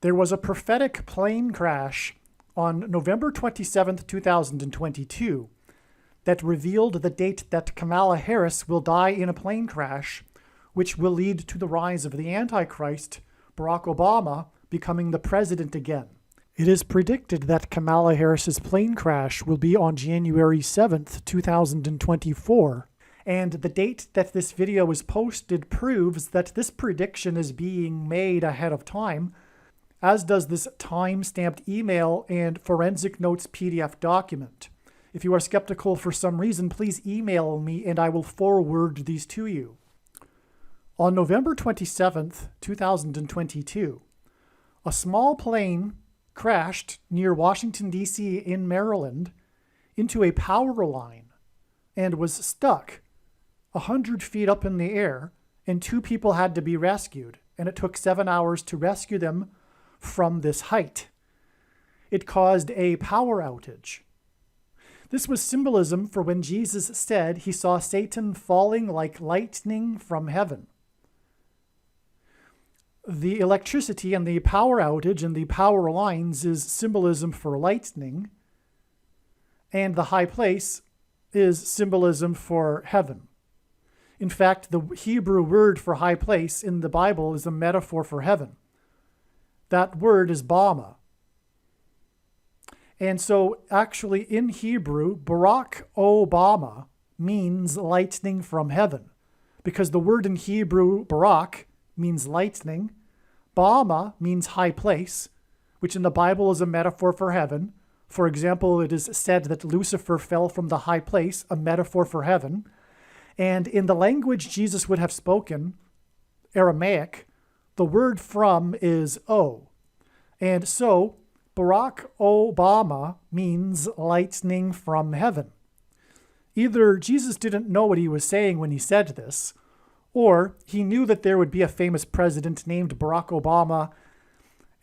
There was a prophetic plane crash on November 27th, 2022, that revealed the date that Kamala Harris will die in a plane crash, which will lead to the rise of the Antichrist, Barack Obama, becoming the president again. It is predicted that Kamala Harris's plane crash will be on January 7th, 2024. And the date that this video is posted proves that this prediction is being made ahead of time, as does this time-stamped email and forensic notes PDF document. If you are skeptical for some reason, please email me and I will forward these to you. On November 27th, 2022, a small plane crashed near Washington, D.C. in Maryland into a power line and was stuck 100 feet up in the air, and 2 people had to be rescued, and it took 7 hours to rescue them from this height. It caused a power outage. This was symbolism for when Jesus said he saw Satan falling like lightning from heaven. The electricity and the power outage and the power lines is symbolism for lightning, and the high place is symbolism for heaven. In fact, the Hebrew word for high place in the Bible is a metaphor for heaven. That word is Bama. And so actually in Hebrew, Barack Obama means lightning from heaven, because the word in Hebrew, Barak, means lightning. Bama means high place, which in the Bible is a metaphor for heaven. For example, it is said that Lucifer fell from the high place, a metaphor for heaven. And in the language Jesus would have spoken, Aramaic, the word from is O. And so Barack Obama means lightning from heaven. Either Jesus didn't know what he was saying when he said this, or he knew that there would be a famous president named Barack Obama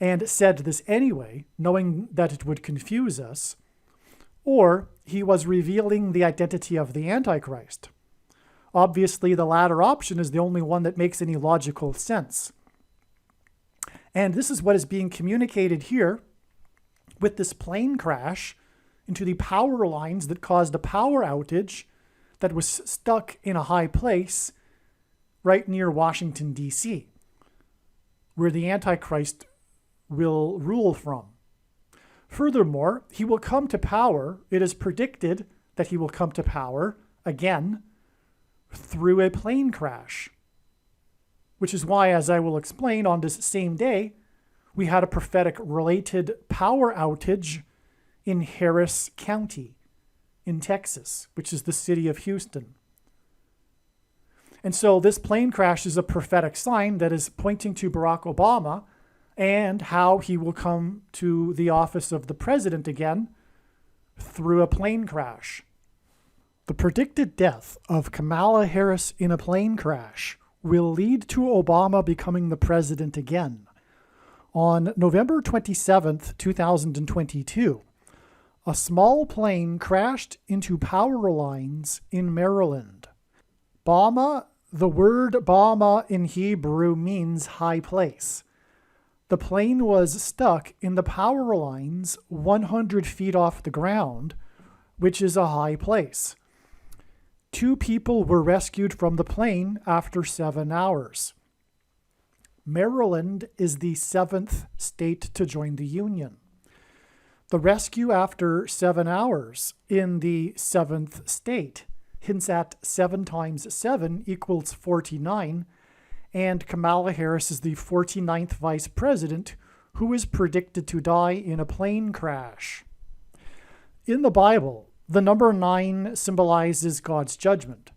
and said this anyway, knowing that it would confuse us, or he was revealing the identity of the Antichrist. Obviously, the latter option is the only one that makes any logical sense. And this is what is being communicated here with this plane crash into the power lines that caused a power outage that was stuck in a high place right near Washington, D.C., where the Antichrist will rule from. Furthermore, he will come to power. It is predicted that he will come to power again through a plane crash, which is why, as I will explain, on this same day, we had a prophetic related power outage in Harris County in Texas, which is the city of Houston. And so this plane crash is a prophetic sign that is pointing to Barack Obama and how he will come to the office of the president again through a plane crash. The predicted death of Kamala Harris in a plane crash will lead to Obama becoming the president again. On November 27th, 2022, a small plane crashed into power lines in Maryland. Bama, the word Bama in Hebrew means high place. The plane was stuck in the power lines 100 feet off the ground, which is a high place. 2 people were rescued from the plane after 7 hours. Maryland is the 7th state to join the Union. The rescue after 7 hours in the 7th state hints at 7 times 7 equals 49, and Kamala Harris is the 49th vice president who is predicted to die in a plane crash. In the Bible, the number 9 symbolizes God's judgment,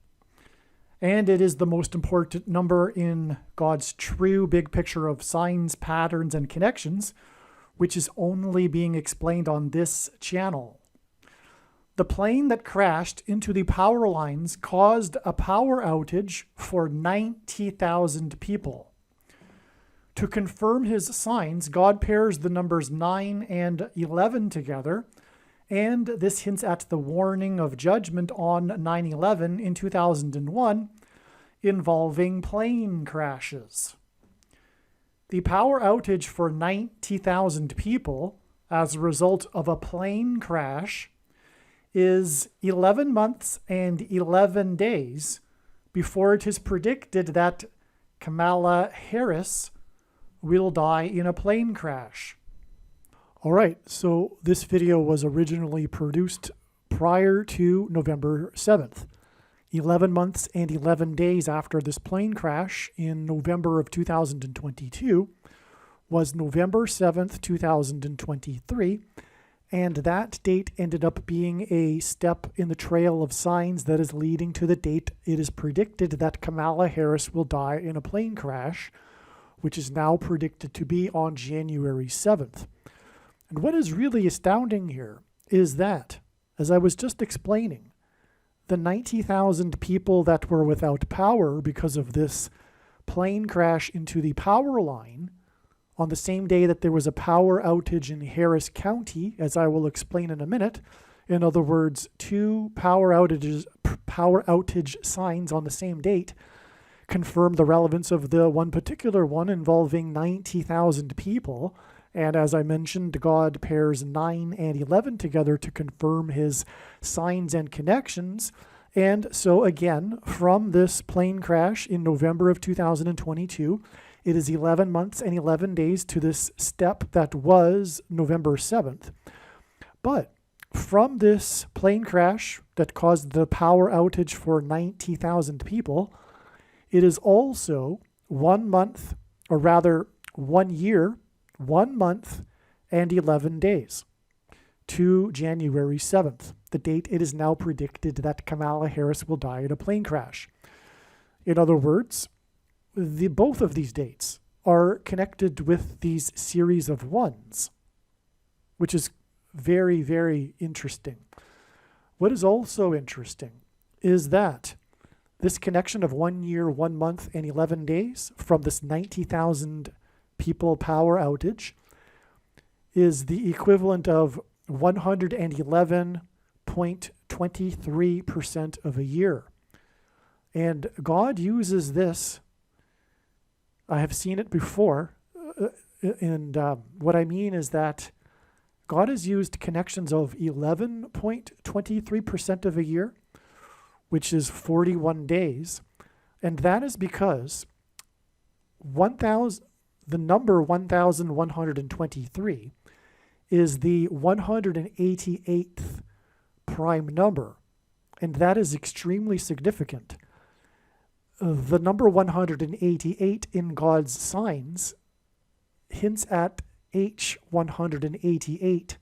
and it is the most important number in God's true big picture of signs, patterns, and connections, which is only being explained on this channel. The plane that crashed into the power lines caused a power outage for 90,000 people. To confirm his signs, God pairs the numbers 9 and 11 together, and this hints at the warning of judgment on 9/11 in 2001 involving plane crashes. The power outage for 90,000 people as a result of a plane crash is 11 months and 11 days before it is predicted that Kamala Harris will die in a plane crash. All right, so this video was originally produced prior to November 7th. 11 months and 11 days after this plane crash in November of 2022 was November 7th, 2023, and that date ended up being a step in the trail of signs that is leading to the date it is predicted that Kamala Harris will die in a plane crash, which is now predicted to be on January 7th. And what is really astounding here is that, as I was just explaining, the 90,000 people that were without power because of this plane crash into the power line on the same day that there was a power outage in Harris County, as I will explain in a minute. In other words, two power outage signs on the same date confirm the relevance of the one particular one involving 90,000 people. And as I mentioned, God pairs 9 and 11 together to confirm his signs and connections. And so again, from this plane crash in November of 2022, it is 11 months and 11 days to this step that was November 7th. But from this plane crash that caused the power outage for 90,000 people, it is also 1 month, or rather 1 year, 1 month, and 11 days to January 7th, the date it is now predicted that Kamala Harris will die in a plane crash. In other words, both of these dates are connected with these series of ones, which is very, very interesting. What is also interesting is that this connection of 1 year, 1 month, and 11 days from this 90,000 people power outage is the equivalent of 111.23% of a year. And God uses this. I have seen it before. And what I mean is that God has used connections of 11.23% of a year, which is 41 days. And that is because the number 1,123 is the 188th prime number, and that is extremely significant. The number 188 in God's signs hints at H188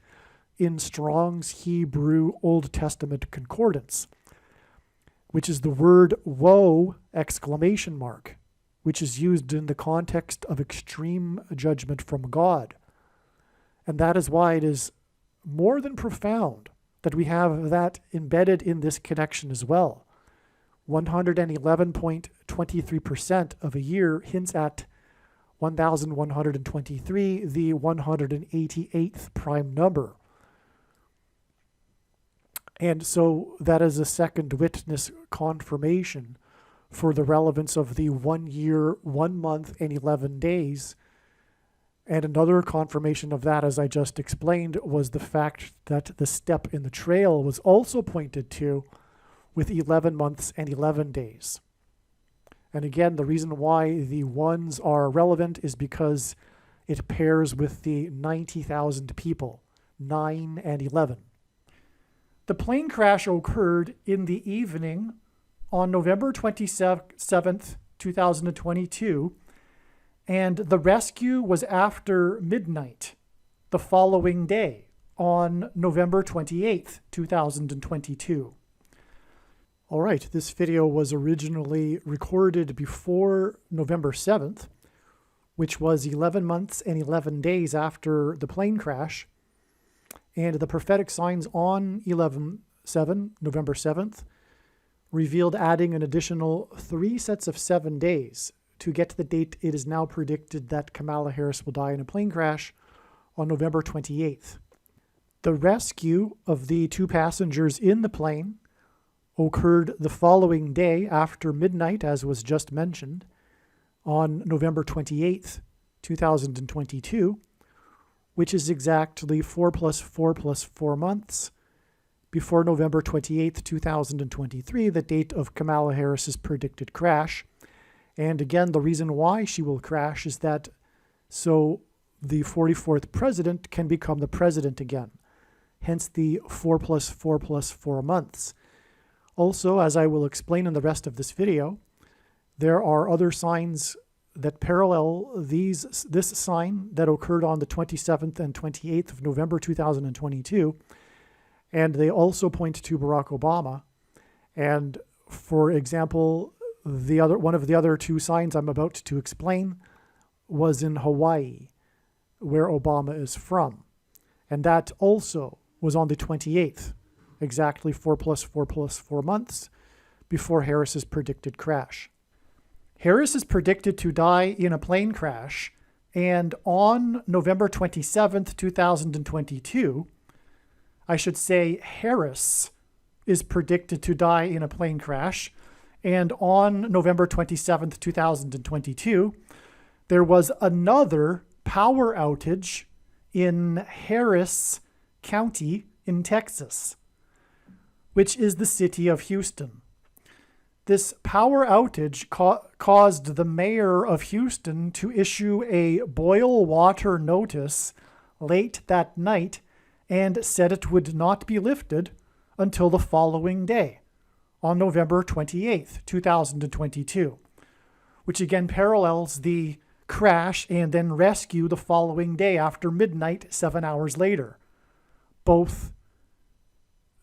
in Strong's Hebrew Old Testament Concordance, which is the word woe ! Which is used in the context of extreme judgment from God. And that is why it is more than profound that we have that embedded in this connection as well. 111.23% of a year hints at 1,123, the 188th prime number. And so that is a second witness confirmation for the relevance of the 1 year, 1 month, and 11 days. And another confirmation of that, as I just explained, was the fact that the step in the trail was also pointed to with 11 months and 11 days. And again, the reason why the ones are relevant is because it pairs with the 90,000 people, 9 and 11. The plane crash occurred in the evening on November 27th, 2022, and the rescue was after midnight the following day on November 28th, 2022. All right, this video was originally recorded before November 7th, which was 11 months and 11 days after the plane crash, and the prophetic signs on November 7th, revealed adding an additional 3 sets of 7 days to get to the date it is now predicted that Kamala Harris will die in a plane crash on November 28th. The rescue of the 2 passengers in the plane occurred the following day after midnight, as was just mentioned, on November 28th, 2022, which is exactly 4 plus 4 plus 4 months before November 28th, 2023, the date of Kamala Harris's predicted crash. And again, the reason why she will crash is that so the 44th president can become the president again, hence the 4 plus 4 plus 4 months. Also, as I will explain in the rest of this video, there are other signs that parallel this sign that occurred on the 27th and 28th of November 2022, and they also point to Barack Obama. And for example, one of the other two signs I'm about to explain was in Hawaii, where Obama is from. And that also was on the 28th, exactly 4 plus 4 plus 4 months before Harris's predicted crash. Harris is predicted to die in a plane crash, and on November 27th, 2022, I should say Harris is predicted to die in a plane crash, and on November 27th, 2022, there was another power outage in Harris County in Texas, which is the city of Houston. This power outage caused the mayor of Houston to issue a boil water notice late that night and said it would not be lifted until the following day, on November 28th, 2022, which again parallels the crash and then rescue the following day after midnight, 7 hours later. Both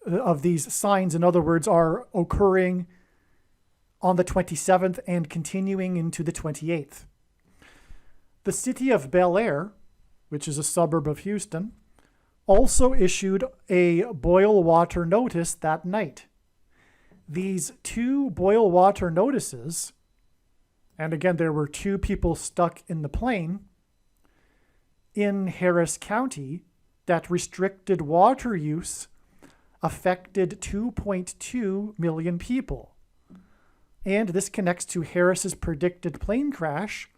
of these signs, in other words, are occurring on the 27th and continuing into the 28th. The city of Bel Air, which is a suburb of Houston, also issued a boil water notice that night. These two boil water notices, and again, there were two people stuck in the plane in Harris County that restricted water use, affected 2.2 million people. And this connects to Harris's predicted plane crash,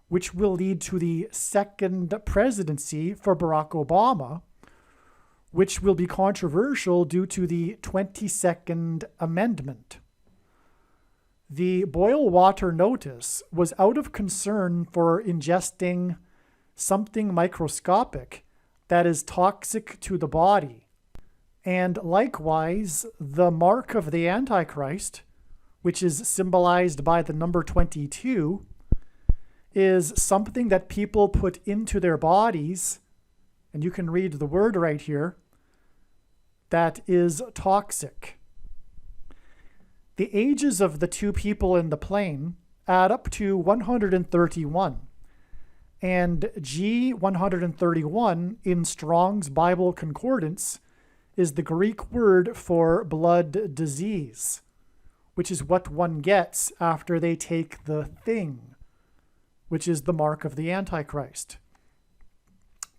which will lead to the second presidency for Barack Obama, which will be controversial due to the 22nd Amendment. The boil water notice was out of concern for ingesting something microscopic that is toxic to the body. And likewise, the mark of the Antichrist, which is symbolized by the number 22, is something that people put into their bodies, and you can read the word right here, that is toxic. The ages of the two people in the plane add up to 131, and G131 in Strong's Bible Concordance is the Greek word for blood disease, which is what one gets after they take the thing, which is the mark of the Antichrist.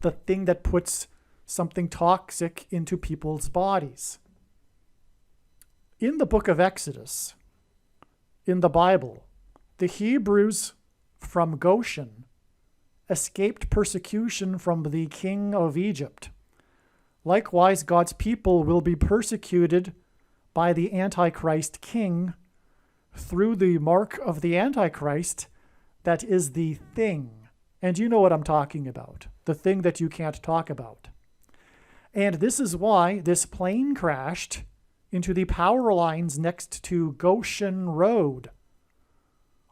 The thing that puts something toxic into people's bodies. In the book of Exodus, in the Bible, the Hebrews from Goshen escaped persecution from the king of Egypt. Likewise, God's people will be persecuted by the Antichrist king through the mark of the Antichrist, that is the thing. And you know what I'm talking about, the thing that you can't talk about. And this is why this plane crashed into the power lines next to Goshen Road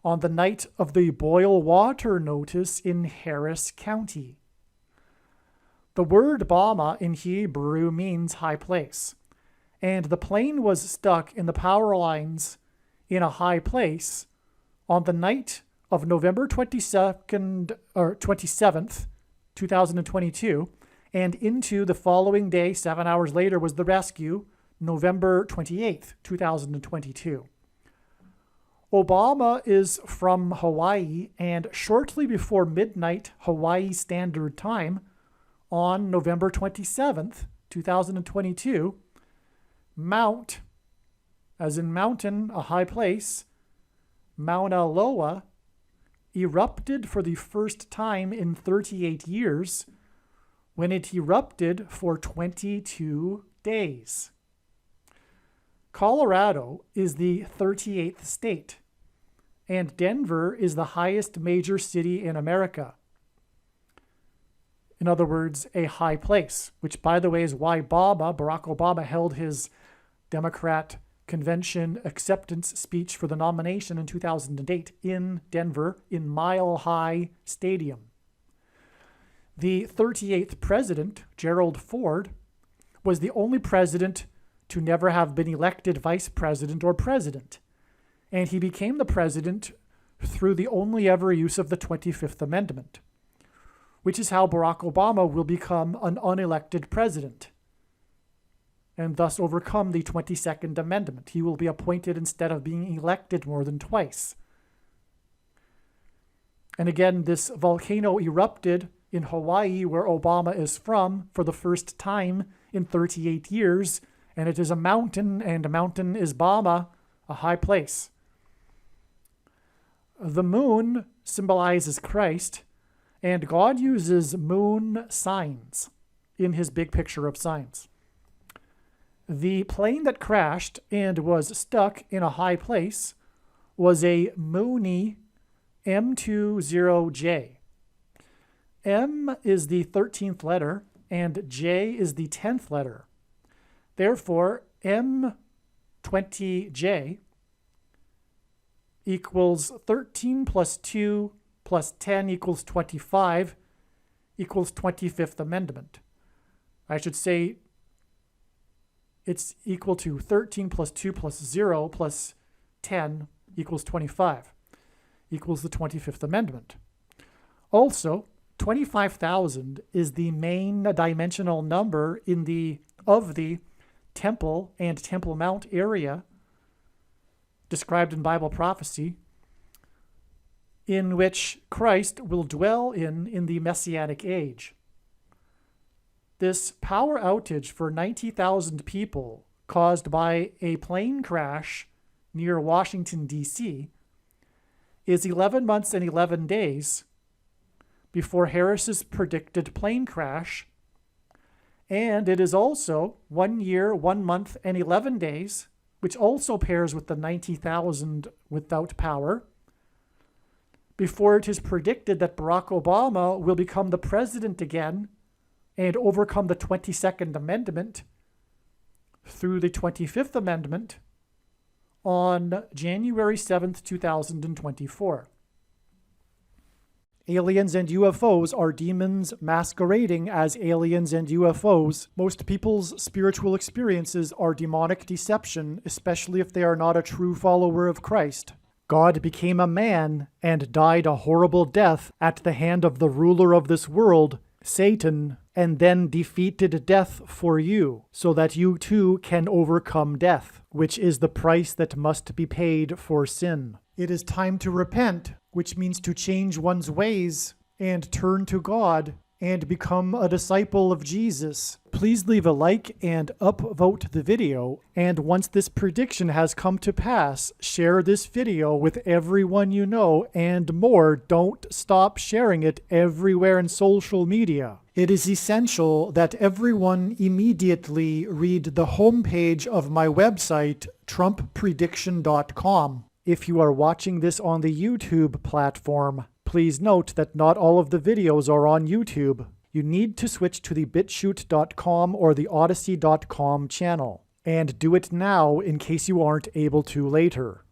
on the night of the boil water notice in Harris County. The word Bama in Hebrew means high place, and the plane was stuck in the power lines in a high place on the night of November 27th, 2022, and into the following day, 7 hours later, was the rescue, November 28th, 2022. Obama is from Hawaii, and shortly before midnight Hawaii Standard Time on November 27th, 2022, Mount, as in mountain, a high place, Mauna Loa, erupted for the first time in 38 years when it erupted for 22 days. Colorado is the 38th state, and Denver is the highest major city in America. In other words, a high place, which, by the way, is why Barack Obama held his Democrat convention acceptance speech for the nomination in 2008 in Denver in Mile High Stadium. The 38th president, Gerald Ford, was the only president to never have been elected vice president or president, and he became the president through the only ever use of the 25th Amendment, which is how Barack Obama will become an unelected president and thus overcome the 22nd Amendment. He will be appointed instead of being elected more than twice. And again, this volcano erupted in Hawaii, where Obama is from, for the first time in 38 years, and it is a mountain, and a mountain is Bama, a high place. The moon symbolizes Christ, and God uses moon signs in his big picture of signs. The plane that crashed and was stuck in a high place was a Mooney M20J. M is the 13th letter, and J is the 10th letter. Therefore, M20J equals 13 plus 2 plus 10 equals 25 equals 25th Amendment. I should say it's equal to 13 plus 2 plus 0 plus 10 equals 25 equals the 25th Amendment. Also, 25,000 is the main dimensional number of the Temple and Temple Mount area described in Bible prophecy, in which Christ will dwell in the Messianic age. This power outage for 90,000 people caused by a plane crash near Washington, D.C., is 11 months and 11 days before Harris's predicted plane crash, and it is also 1 year, 1 month, and 11 days, which also pairs with the 90,000 without power, before it is predicted that Barack Obama will become the president again and overcome the 22nd Amendment through the 25th Amendment on January 7th, 2024. Aliens and UFOs are demons masquerading as aliens and UFOs. Most people's spiritual experiences are demonic deception, especially if they are not a true follower of Christ. God became a man and died a horrible death at the hand of the ruler of this world, Satan, and then defeated death for you, so that you too can overcome death, which is the price that must be paid for sin. It is time to repent, which means to change one's ways and turn to God and become a disciple of Jesus. Please leave a like and upvote the video, and once this prediction has come to pass, share this video with everyone you know, and more. Don't stop sharing it everywhere in social media. It is essential that everyone immediately read the homepage of my website, TrumpPrediction.com. If you are watching this on the YouTube platform, please note that not all of the videos are on YouTube. You need to switch to the BitChute.com or the Odyssey.com channel, and do it now in case you aren't able to later.